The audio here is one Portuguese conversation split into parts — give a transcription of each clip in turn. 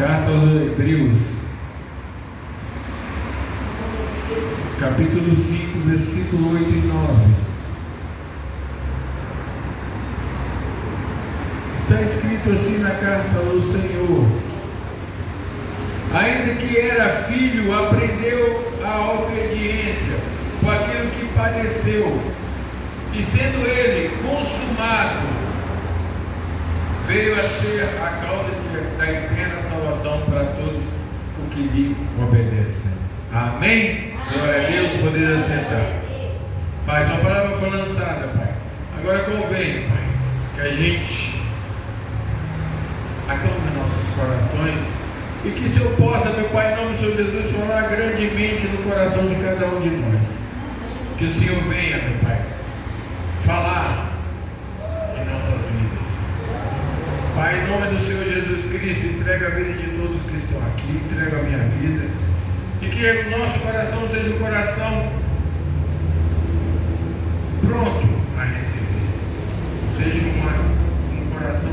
Carta aos Hebreus, capítulo 5, versículo 8 e 9. Está escrito assim na carta do Senhor: ainda que era filho, aprendeu a obediência por aquilo que padeceu, e sendo ele consumado, veio a ser a causa da eterna salvação para todos os que lhe obedecem. Amém? Glória a Deus, poder assentar. Pai, sua palavra foi lançada, Pai. Agora convém, Pai, que a gente acalme nossos corações e que o Senhor possa, meu Pai, em nome do Senhor Jesus, falar grandemente no coração de cada um de nós. Que o Senhor venha, meu Pai, falar em nossas vidas. Pai, em nome do Senhor Jesus Cristo, entrega a vida de todos que estão aqui, entrega a minha vida, e que o nosso coração seja um coração pronto a receber, seja um coração,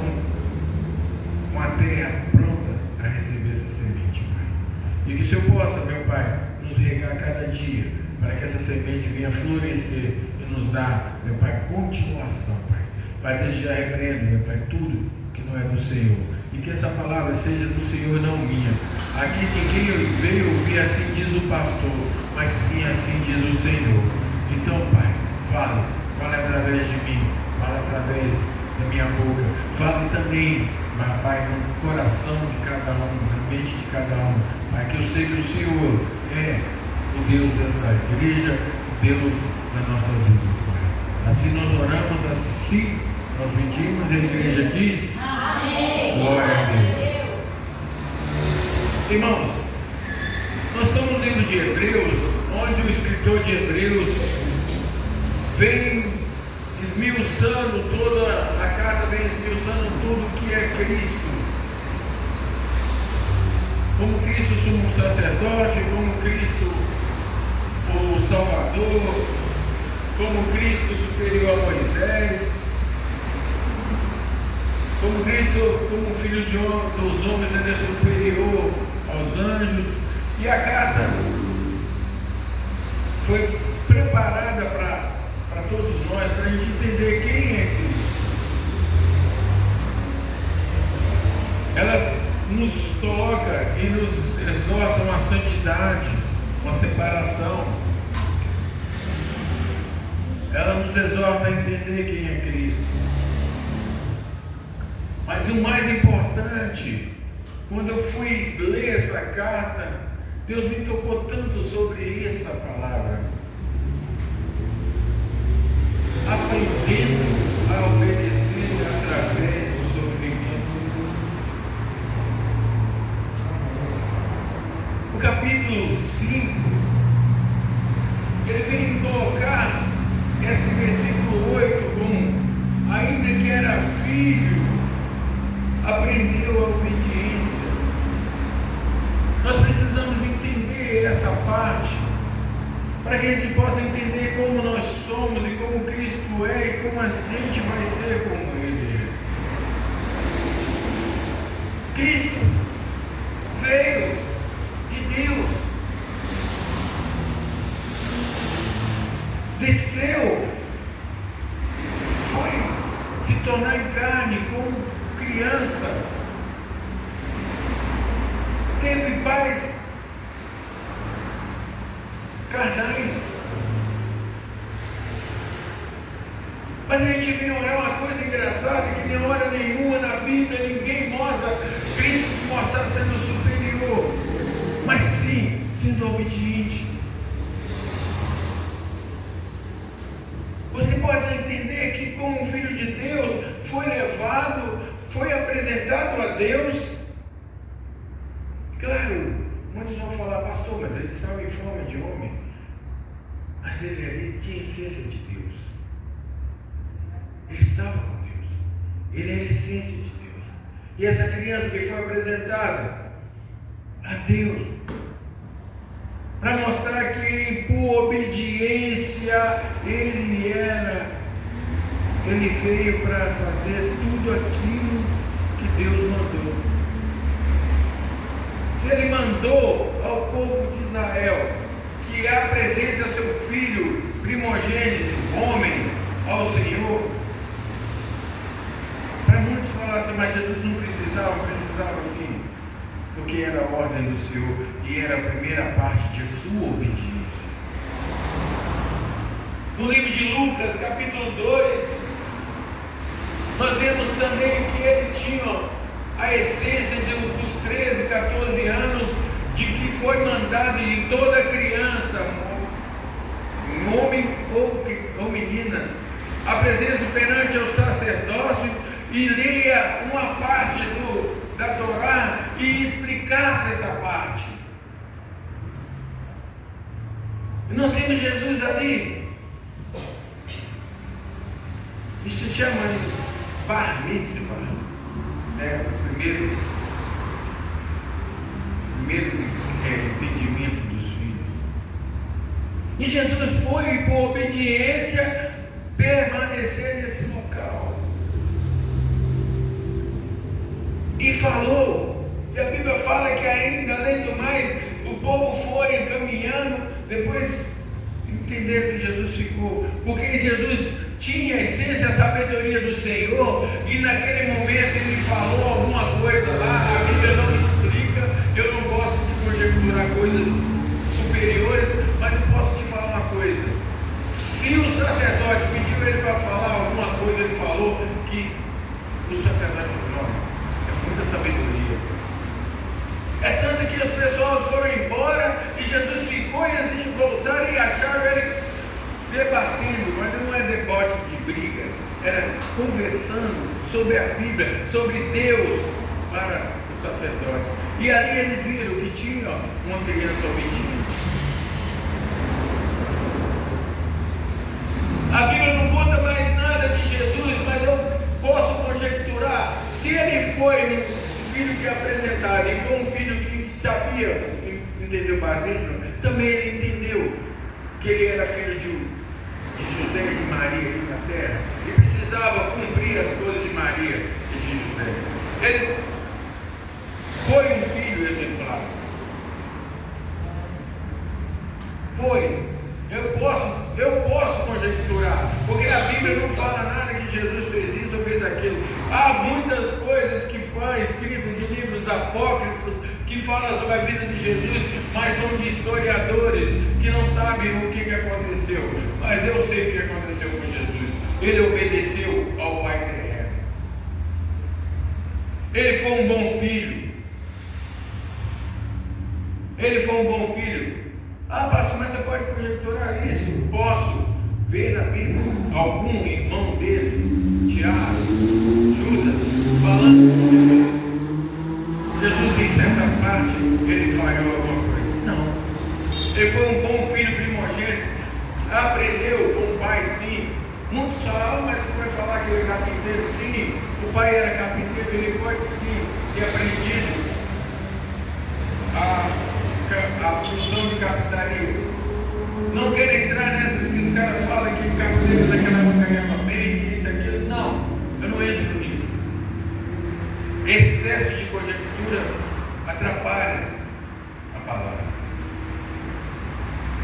uma terra pronta a receber essa semente, Pai. E que o Senhor possa, meu Pai, nos regar cada dia, para que essa semente venha florescer e nos dar, meu Pai, continuação, Pai. Pai, desde já repreendo, meu Pai, tudo que não é do Senhor, e que essa palavra seja do Senhor, não minha. Aqui ninguém veio ouvir assim diz o pastor, mas sim assim diz o Senhor. Então, Pai, fale através de mim, fale através da minha boca, fale também, mas, Pai, no coração de cada um, na mente de cada um, Pai, que eu sei que o Senhor é o Deus dessa igreja, o Deus das nossas vidas, Pai. Assim nós oramos, assim nós pedimos, e a igreja diz: amém. Glória a Deus. Irmãos, nós estamos no livro de Hebreus, onde o escritor de Hebreus vem esmiuçando toda a carta, vem esmiuçando tudo que é Cristo. Como Cristo sumo sacerdote, como Cristo o Salvador, como Cristo superior a Moisés, como Cristo, como Filho dos homens, ele é superior aos anjos. E a carta foi preparada para todos nós, para a gente entender quem é Cristo. Ela nos coloca e nos exorta uma santidade, uma separação. Ela nos exorta a entender quem é Cristo. Mas o mais importante, quando eu fui ler essa carta, Deus me tocou tanto sobre essa palavra. Aprendendo a obedecer através do sofrimento. O capítulo 5, ele vem colocar esse versículo 8 como: ainda que era filho, aprendeu a obediência. Nós precisamos entender essa parte, para que a gente possa entender como nós somos e como Cristo é e como a gente vai ser como Ele é. Cristo veio de Deus, desceu, foi se tornar em carne como criança, teve pais carnais. Mas a gente vem olhar uma coisa engraçada, que nem hora nenhuma na Bíblia ninguém mostra Cristo se mostrar sendo superior, mas sim sendo obediente. Você pode entender que como um filho de Deus foi levado, foi apresentado a Deus. Claro, muitos vão falar: pastor, mas ele estava em forma de homem. Mas ele ali tinha a essência de Deus. Ele estava com Deus. Ele era a essência de Deus. E essa criança que foi apresentada a Deus, para mostrar que por obediência ele veio para fazer tudo aquilo que Deus mandou. se Ele mandou ao povo de Israel que apresente a seu filho primogênito, homem, ao Senhor, para muitos falar assim, mas Jesus não precisava sim, porque era a ordem do Senhor e era a primeira parte de sua obediência. No livro de Lucas, capítulo 2, nós vemos também que ele tinha a essência dos 13, 14 anos, de que foi mandado em toda criança, homem ou menina, a presença perante o sacerdócio e lia uma parte da Torá e explicasse essa parte. E nós vemos Jesus ali. Isso se chama Bar Mitzvah, né? Os primeiros entendimentos dos filhos. E Jesus foi, por obediência, permanecer nesse local. E falou. E a Bíblia fala que ainda, além do mais, o povo foi caminhando, depois entenderam que Jesus ficou, porque Jesus tinha a essência, a sabedoria do Senhor, e naquele momento ele falou alguma coisa lá, a Bíblia não explica, eu não gosto de conjecturar coisas superiores, mas eu posso te falar uma coisa. Se o sacerdote pediu ele para falar alguma coisa, ele falou que o sacerdote de nós é muita sabedoria. É tanto que as pessoas foram embora e Jesus ficou, e assim voltaram e acharam ele debatendo, mas não é debate de briga, era conversando sobre a Bíblia, sobre Deus para os sacerdotes. E ali eles viram que tinha uma criança obediente. A Bíblia não conta mais nada de Jesus, mas eu posso conjecturar. Se ele foi um filho que é apresentado e foi um filho que sabia, entendeu batismo, também ele entendeu que ele era filho de José e de Maria aqui na terra e precisava cumprir as coisas de Maria e de José. Ele foi um filho exemplar. Foi. Eu posso conjecturar, porque a Bíblia não fala nada que Jesus fez isso ou fez aquilo. Há muitas coisas que foram escritas de livros apócrifos que falam sobre a vida de Jesus, mas são de historiadores que não sabem o que aconteceu. Mas eu sei o que aconteceu com Jesus. Ele obedeceu ao Pai terrestre. Ele foi um bom filho. Ele foi um bom filho. Ah, pastor, mas você pode conjecturar isso? Posso ver na Bíblia algum irmão dele, Tiago, Judas, falando com Jesus em certa parte ele falhou alguma coisa? Não. Ele foi um bom filho primogênito, aprendeu com o pai, sim. Muitos falam, mas você pode falar que ele é carpinteiro? Sim. O pai era carpinteiro, ele pode sim ter aprendido a função de carpintaria. Não quero entrar nessas que os caras falam que o carpinteiro daquela época ganhava bem, que isso e aquilo. Não, eu não entro nisso. Excesso de conjectura atrapalha a palavra.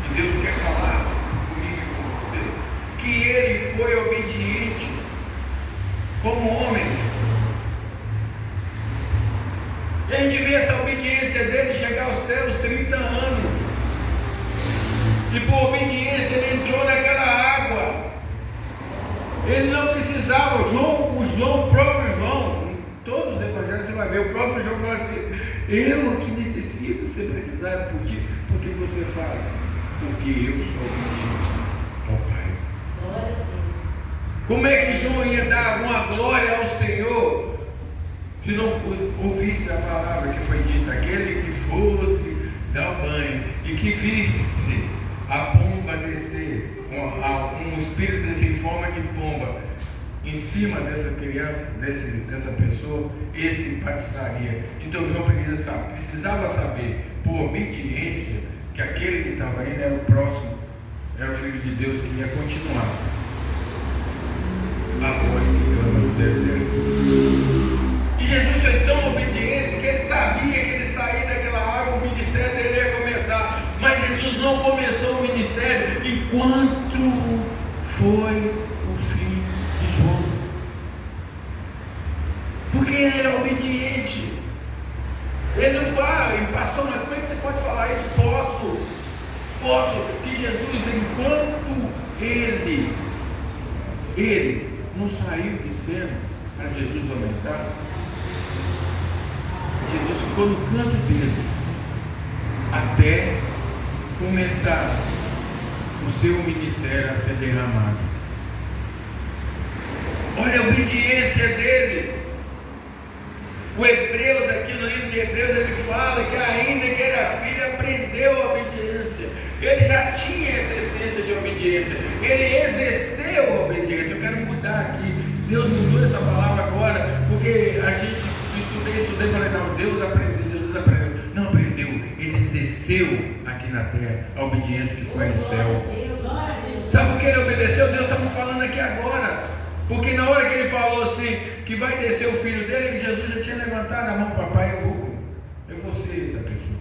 E Deus quer falar comigo e com você que ele foi obediente como homem. E a gente vê essa obediência dele chegar aos 30 anos. E por obediência ele entrou naquela água. Ele não precisava, o próprio João, em todos os evangelhos você vai ver, o próprio João fala assim: eu aqui necessito ser batizado por ti, porque você fala, porque eu sou obediente ao Pai. Glória a Deus. Como é que João ia dar alguma glória ao Senhor se não ouvisse a palavra que foi dita? Aquele que fosse dar o banho e que visse a pomba descer, um espírito descer em forma de pomba em cima dessa criança, dessa pessoa, esse batizaria. Então João precisava saber, por obediência, que aquele que estava indo era o próximo, era o Filho de Deus que ia continuar a voz que clama no deserto. E Jesus foi tão obediente que ele sabia que ele saía daquela água Ele não fala, e pastor, mas como é que você pode falar isso? Posso, que Jesus, enquanto ele não saiu de cena para Jesus aumentar, Jesus ficou no canto dele até começar o seu ministério a ser derramado. Olha a obediência dele. O Hebreus, aqui no livro de Hebreus, ele fala que ainda que era filho, aprendeu a obediência. Ele já tinha essa essência de obediência. Ele exerceu a obediência. Eu quero mudar aqui. Deus mudou essa palavra agora, porque a gente estudei, falei, não, Deus aprendeu, Jesus aprendeu. Não aprendeu, ele exerceu aqui na terra a obediência que foi no céu. Sabe o que ele obedeceu? Deus está me falando aqui agora. Porque na hora que ele falou assim, que vai descer o filho dele, Jesus já tinha levantado a mão, papai, eu vou ser essa pessoa.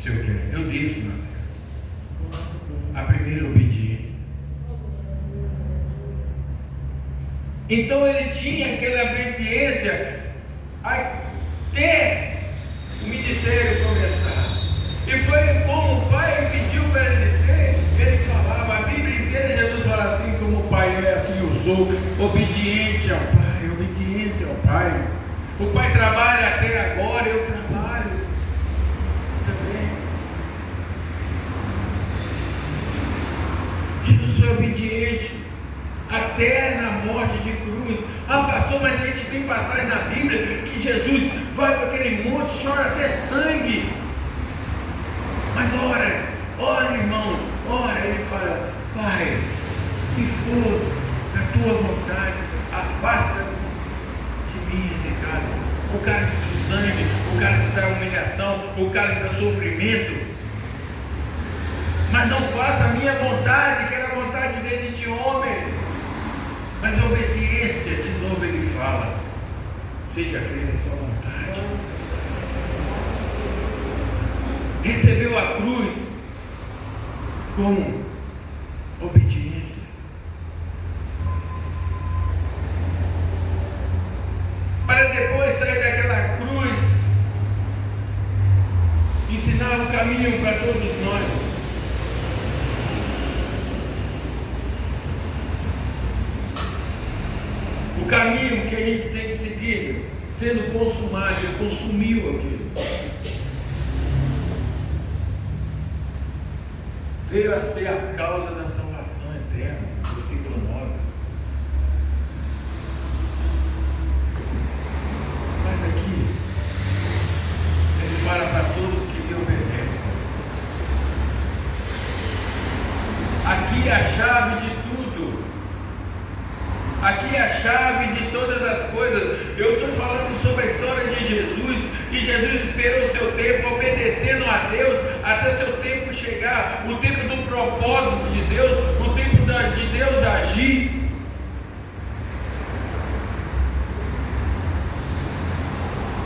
Se eu quero, eu desço na terra. A primeira obediência. Então ele tinha aquela obediência até o ministério começar. E foi como o pai pediu para ele descer, ele falava, a Bíblia inteira Jesus fala assim, como o pai assim usou, obediente ao pai, obediência ao pai. O pai trabalha até agora, eu trabalho também. Jesus foi obediente até na morte de cruz. Ah, pastor, mas a gente tem passagem na Bíblia que Jesus vai para aquele monte, chora até sangue. Mas ora irmãos, ora, ele fala, pai, se for da tua vontade, afasta de mim esse cálice. O cálice do sangue, o cálice da humilhação, o cálice do sofrimento. Mas não faça a minha vontade, que era a vontade dele de homem. Mas a obediência, de novo ele fala, seja feita a sua vontade. Recebeu a cruz como obediência. Para depois sair daquela cruz, ensinar o caminho para todos nós. O caminho que a gente tem que seguir, sendo consumado, ele consumiu aquilo. Veio a ser a causa da salvação eterna, versículo 9. Mas aqui, ele fala para todos que lhe obedecem. Aqui é a chave de tudo. Aqui é a chave de todas as coisas. Eu estou falando sobre a história de Jesus. E Jesus esperou o seu tempo, obedecendo a Deus, até seu tempo chegar. O tempo do propósito de Deus, o tempo de Deus agir.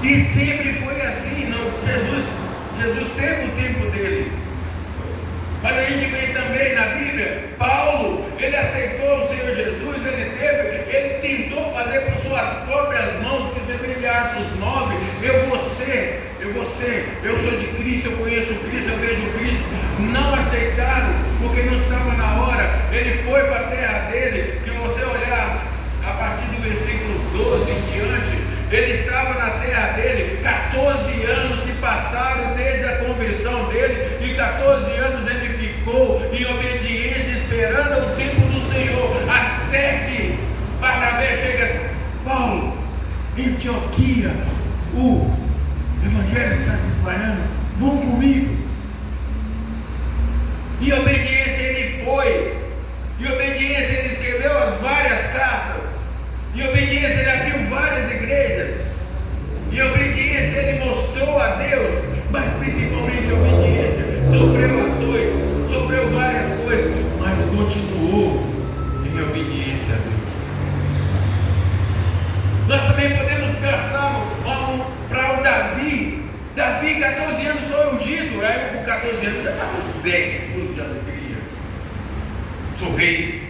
E sempre foi assim. Não? Jesus teve o tempo dele. Mas a gente vê também na Bíblia, Paulo, ele aceitou o Senhor Jesus, ele tentou fazer por suas próprias mãos, que você vê em Atos 9, eu sou de Cristo, eu conheço Cristo, eu vejo Cristo. Não aceitaram, porque não estava na hora. Ele foi para a terra dele, que você olhar a partir do versículo 12 em diante, ele estava na terra dele, 14 anos se passaram desde a conversão dele, e 14 anos ele ficou em obediência, esperando o tempo do Senhor, até que Barnabé chega assim, Paulo, em Antioquia, o evangelho está se espalhando, vão comigo. E obediência ele foi, e obediência ele escreveu as várias cartas, e obediência ele abriu várias igrejas, e obediência ele mostrou a Deus, mas principalmente obediência, sofreu açoites, sofreu várias coisas, mas continuou em obediência a Deus. Nós também podemos pensar para o Davi. Davi, 14 anos foi ungido, aí com 14 anos já estava com 10 pulos de alegria. Sou rei.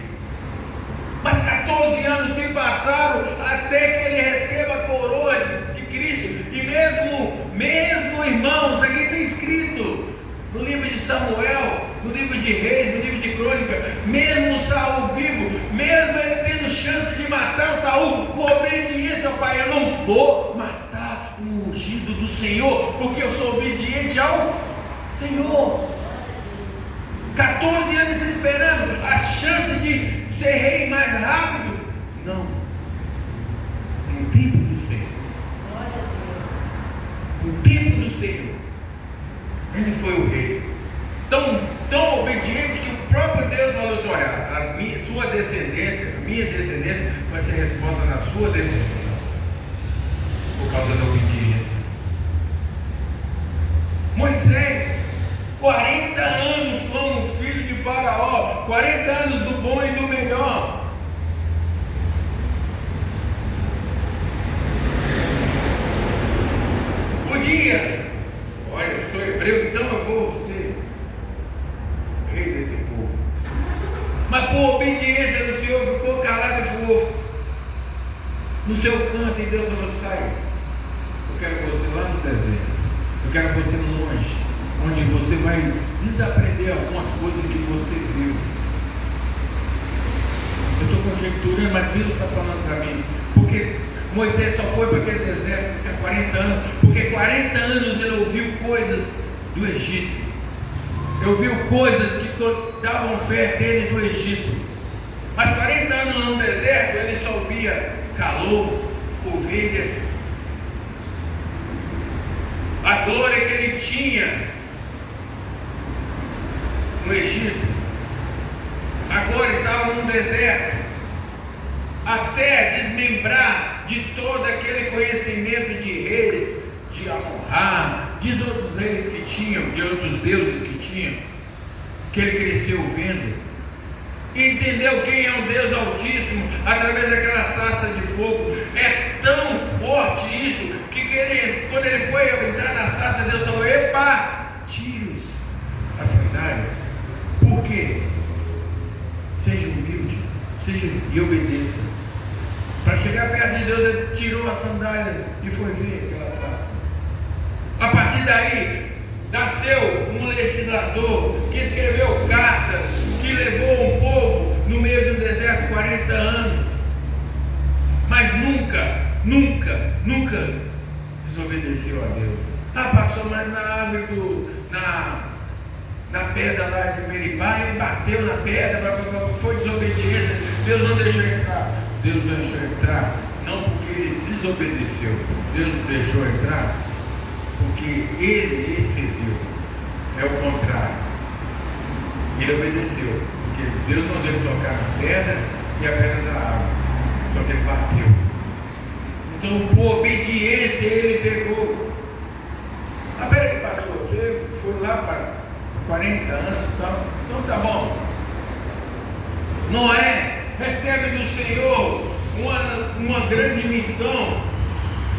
Mas 14 anos se passaram até que ele receba a coroa de Cristo. E mesmo de Reis, no livro de Crônica, mesmo Saul vivo, mesmo ele tendo chance de matar Saul, por obediência ao pai, eu não vou matar o ungido do Senhor, porque eu sou obediente ao Senhor. 14 anos esperando a chance de ser rei mais rápido. Não. No tempo do Senhor. No tempo do Senhor. Ele foi o rei. Tão obediente que o próprio Deus falou assim: olha, sua descendência, a minha descendência vai ser resposta na sua descendência. Por causa da obediência. Moisés, 40 anos como filho de Faraó, 40 anos do bom e do melhor. Podia, olha, eu sou hebreu, então eu vou ser rei desse povo. Mas por obediência do Senhor ficou calado e ficou no seu canto, e Deus falou: sai, eu quero você lá no deserto, eu quero você longe, onde você vai desaprender algumas coisas que você viu. Eu estou conjecturando, mas Deus está falando para mim, porque Moisés só foi para aquele deserto há 40 anos, porque 40 anos ele ouviu coisas do Egito, ele ouviu coisas que davam fé dele do Egito, mas 40 anos no deserto ele só via calor, ovelhas, a glória que ele tinha no Egito, agora estava no deserto, até desmembrar de todo aquele conhecimento de reis, de Amon-Ra, de outros reis que tinham, de outros deuses que tinham, que ele cresceu vendo, entendeu quem é o Deus Altíssimo através daquela sarça de fogo. É tão forte isso que quando ele foi entrar na sarça, Deus falou: epa, tire as sandálias. Por quê? Seja humilde, e obedeça. Para chegar perto de Deus, ele tirou a sandália e foi ver aquela sarça. A partir daí, nasceu um legislador que escreveu cartas, que levou um povo no meio do deserto 40 anos, mas nunca desobedeceu a Deus. Ah, pastor, mas na árvore na pedra lá de Meribá, ele bateu na pedra, foi desobediência, Deus não deixou entrar. Deus deixou entrar, não porque ele desobedeceu, Deus deixou entrar porque ele excedeu. É o contrário, ele obedeceu, porque Deus não deve tocar na pedra e a pedra da água, só que ele bateu. Então, por obediência, ele pegou. Ah, peraí, pastor, você foi lá para 40 anos, tá? Então tá bom. Noé recebe do Senhor uma grande missão,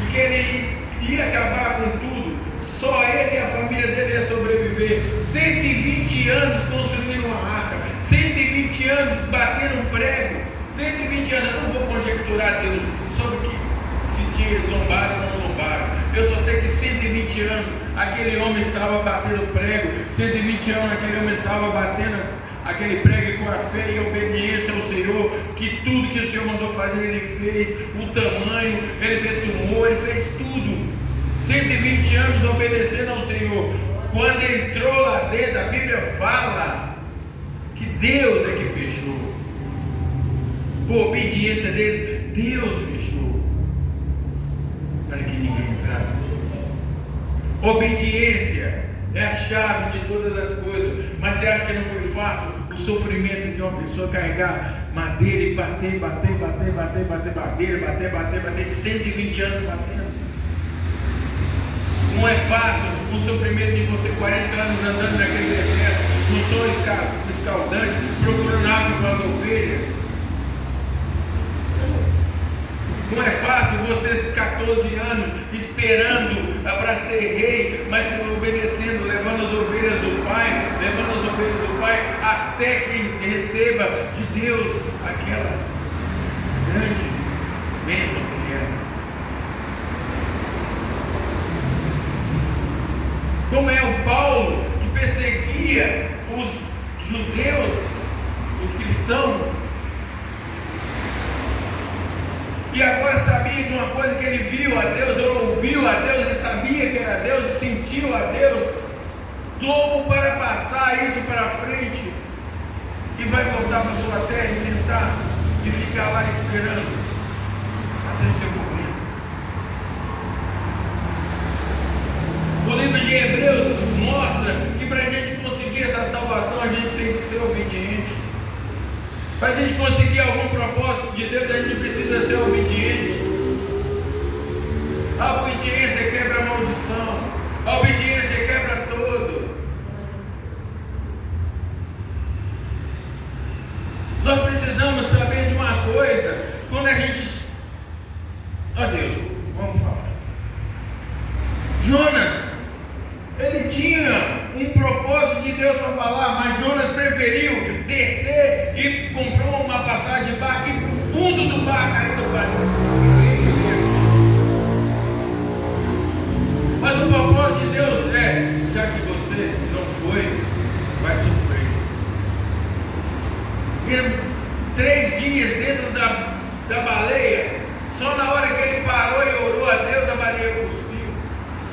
de que ele ia acabar com tudo, só ele e a família dele ia sobreviver. 120 anos construindo uma arca, 120 anos batendo prego, 120 anos. Eu não vou conjecturar Deus sobre que se tinha zombado ou não zombaram. Eu só sei que 120 anos aquele homem estava batendo prego, 120 anos aquele homem estava batendo aquele prego com a fé e a obediência ao Senhor, que tudo que o Senhor mandou fazer ele fez, o tamanho, ele detumou, ele fez tudo. 120 anos obedecendo ao Senhor. Quando entrou lá dentro, a Bíblia fala que Deus é que fechou. Por obediência dele, Deus fechou para que ninguém entrasse. Obediência é a chave de todas as coisas. Mas você acha que não foi fácil o sofrimento de uma pessoa carregar madeira e bater madeira, 120 anos batendo? Não é fácil o sofrimento de você 40 anos andando naquele deserto, no sol escaldante, procurando água para as ovelhas. Não é fácil você 14 anos esperando para ser rei, mas obedecendo, levando as ovelhas do Pai, até que receba de Deus aquela grande bênção que é. Como é o Paulo que perseguia os judeus, os cristãos, e agora sabia de uma coisa, que ele viu a Deus, ele ouviu a Deus, e sabia que era Deus, e sentiu a Deus, como para passar isso para frente, e vai voltar para sua terra e sentar, e ficar lá esperando, até seu momento. O livro de Hebreus mostra que para a gente conseguir essa salvação, a gente tem que ser obediente. Para a gente conseguir algum propósito de Deus, a gente precisa ser obediente. A obediência quebra a maldição. A obediência quebra tudo. Nós precisamos saber de uma coisa. Quando a gente... Ó Deus, vamos falar. Jonas, ele tinha um propósito de Deus para falar, mas Jonas preferiu descer e comprou uma passagem de barco e ir para o fundo do barco ainda para. Mas o propósito de Deus é, já que você não foi, vai sofrer. E 3 dias dentro da baleia, só na hora que ele parou e orou a Deus, a baleia cuspiu.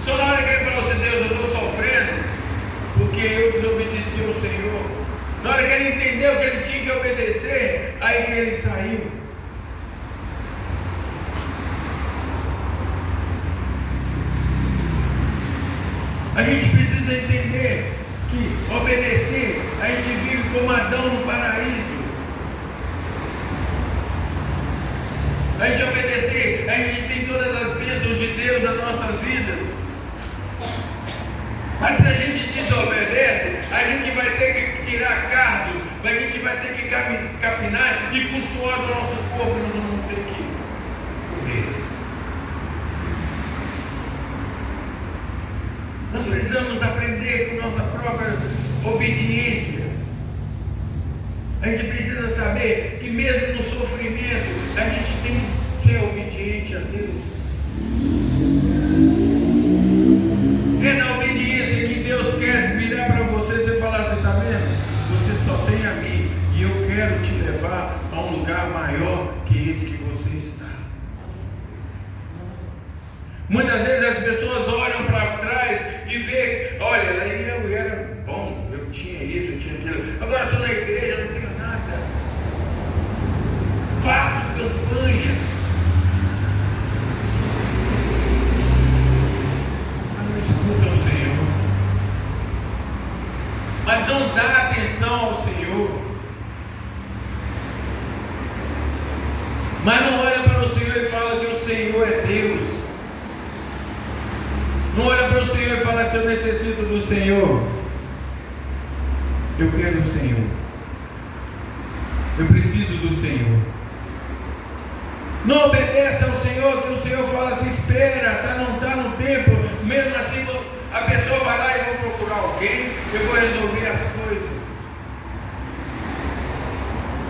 Só na hora que ele falou assim: Deus, eu estou sofrendo porque eu desobedeci ao Senhor. Na hora que ele entendeu que ele tinha que obedecer, aí que ele saiu. A gente precisa entender que obedecer, a gente vive como Adão no paraíso. A gente obedecer, a gente tem todas as bênçãos de Deus nas nossas vidas. Mas se a gente desobedece, a gente vai ter que tirar cardos, a gente vai ter que capinar, e com o suor do nosso corpo nós vamos ter que comer. Nós precisamos aprender com nossa própria obediência. A gente precisa saber que mesmo no sofrimento, a gente tem que ser obediente a Deus. É na obediência que Deus quer virar para você e falar assim: está vendo? Você só tem a mim, e eu quero te levar a um lugar maior que esse que você está. Muitas vezes as pessoas olham para trás e vê: olha, eu era bom, eu tinha isso, eu tinha aquilo, agora estou na igreja, não tenho nada. Faço campanha, escuta o Senhor, mas não dá atenção ao Senhor, mas não olha para o Senhor e fala que o Senhor é Deus, não olha para o Senhor e fala: se eu necessito do Senhor, eu quero o Senhor, eu preciso do Senhor. Não obedece ao Senhor, que o Senhor fala assim: espera, não está no tempo. Mesmo assim, a pessoa vai lá e vou procurar alguém, eu vou resolver as coisas.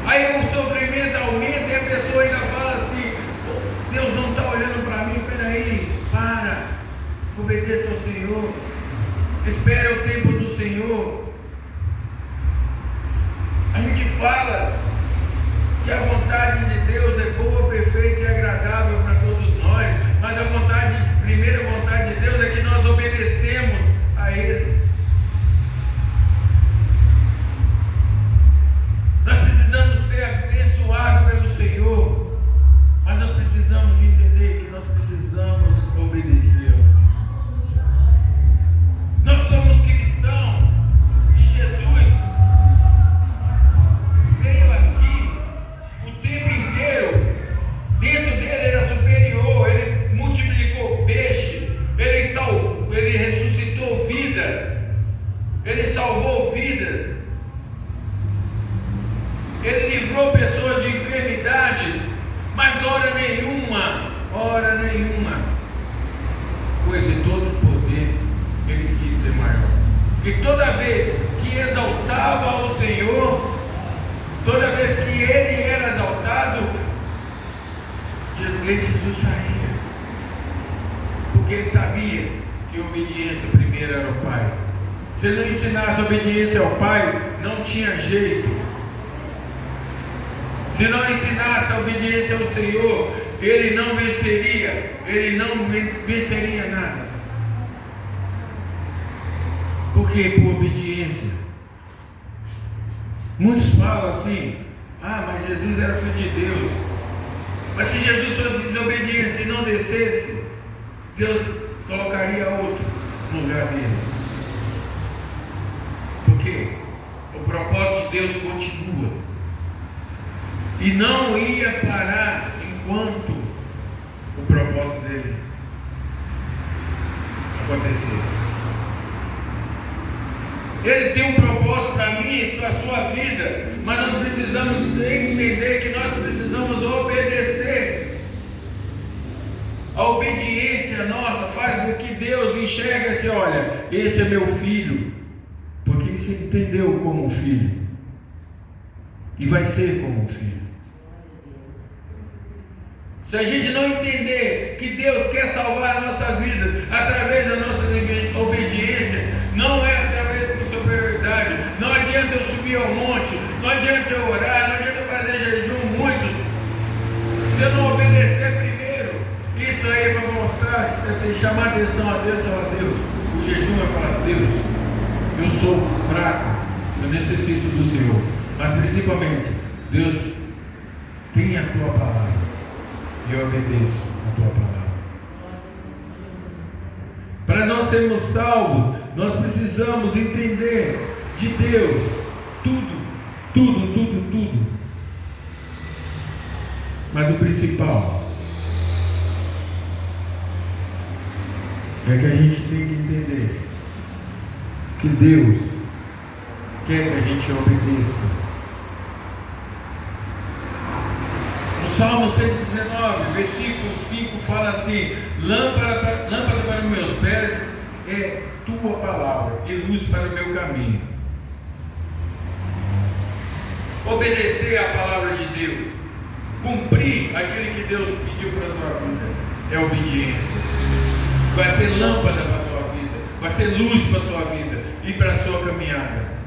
Aí o sofrimento aumenta e a pessoa ainda fala assim: Deus não está olhando para mim. Peraí, obedeça ao Senhor, espere o tempo do Senhor. A gente fala que a vontade de Deus é boa, perfeita e agradável para todos nós, mas a primeira vontade de Deus é que nós obedecemos a Ele. Nós precisamos ser abençoados pelo Senhor, mas nós precisamos entender que nós precisamos obedecer ao Senhor. Nós somos cristãos e Jesus veio aqui o tempo inteiro. Dentro dele era superior, ele multiplicou peixe, ele ressuscitou vida, ele salvou vidas, ele livrou pessoas de enfermidades, mas hora nenhuma, coisa de todo poder, ele quis ser maior. Porque toda vez que exaltava ao Senhor, toda vez que ele era exaltado, Jesus saía, porque ele sabia que a obediência primeiro era o Pai, Se ele não ensinasse a obediência ao pai, não tinha jeito. Se não ensinasse a obediência ao Senhor, ele não venceria nada. Por quê? Por obediência. Muitos falam assim: ah, mas Jesus era filho de Deus. Mas se Jesus fosse desobediência e não descesse, Deus colocaria outro no lugar dele. Por quê? O propósito de Deus continua. E não ia parar enquanto o propósito dele acontecesse. Ele tem um propósito para mim e para a sua vida, mas nós precisamos entender que nós precisamos obedecer. A obediência nossa faz com que Deus enxergue assim: olha, esse é meu filho, porque ele se entendeu como um filho e vai ser como um filho. Se a gente não entender que Deus quer salvar nossas vidas através da nossa obediência, não é através de superioridade. Não adianta eu subir ao monte, não adianta eu orar, não adianta eu fazer jejum muitos, se eu não obedecer primeiro. Isso aí é para mostrar, para chamar a atenção a Deus. Falar: Deus, o jejum é falar: Deus, eu sou fraco, eu necessito do Senhor. Mas principalmente, Deus, tem a tua palavra e eu obedeço a tua palavra. Para nós sermos salvos, nós precisamos entender de Deus tudo. Mas o principal é que a gente tem que entender que Deus quer que a gente obedeça. No Salmo 119, versículo 5 fala assim: lâmpada para os meus pés é tua palavra e luz para o meu caminho. Obedecer à palavra de Deus, cumprir aquilo que Deus pediu para a sua vida, é obediência. Vai ser lâmpada para a sua vida, vai ser luz para a sua vida e para a sua caminhada.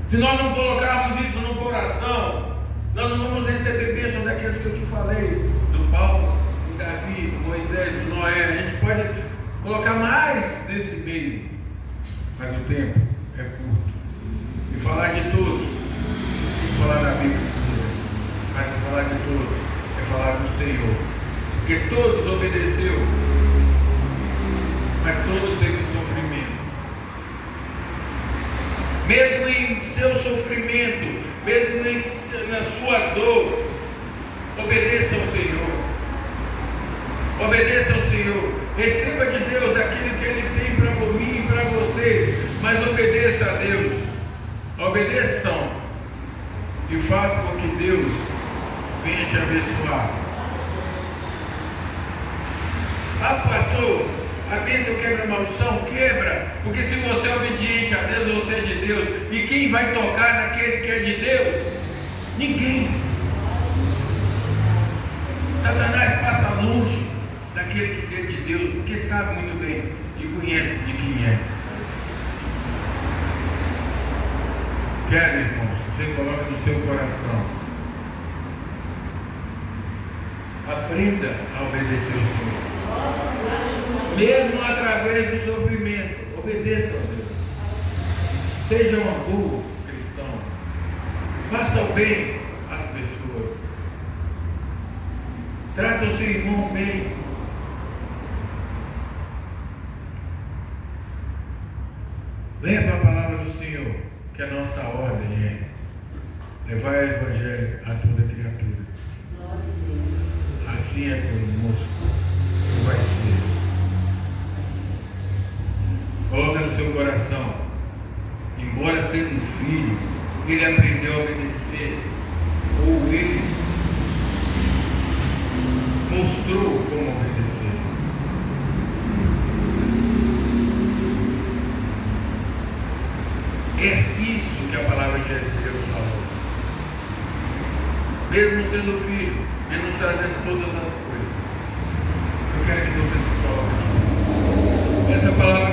Se nós não colocarmos isso no coração, nós não vamos receber bênção daqueles que eu te falei, do Paulo, do Davi, do Moisés, do Noé. A gente pode colocar mais nesse meio, mas o tempo é curto. E falar de todos, tem que falar da Bíblia, mas se falar de todos, é falar do Senhor, porque todos obedeceu, mas todos teve sofrimento. Mesmo em seu sofrimento, mesmo na sua dor, obedeça ao Senhor. Obedeça ao Senhor. Receba de Deus aquilo que Ele tem para mim e para vocês, mas obedeça a Deus. Obedeçam e façam com que Deus venha te abençoar. Ah, pastor, a bênção quebra a maldição? Quebra, porque se você é obediente a Deus, você é de Deus. E quem vai tocar naquele que é de Deus? Ninguém. Satanás passa longe daquele que é de Deus, porque sabe muito bem e conhece de quem é. Quero, irmãos, você coloca no seu coração, aprenda a obedecer ao Senhor, mesmo através do sofrimento. Obedeça a Deus, seja um bom cristão, faça o bem às pessoas, trata o seu irmão bem, leva a palavra do Senhor, que a nossa ordem é levar o Evangelho a toda criatura. Assim é conosco, e vai ser. Coloca no seu coração, embora sendo filho, ele aprendeu a obedecer, ou ele mostrou como obedecer. É isso que a palavra de Deus falou. Mesmo sendo filho, Ele nos trazendo todas as coisas. Eu quero que você se coloque. Essa palavra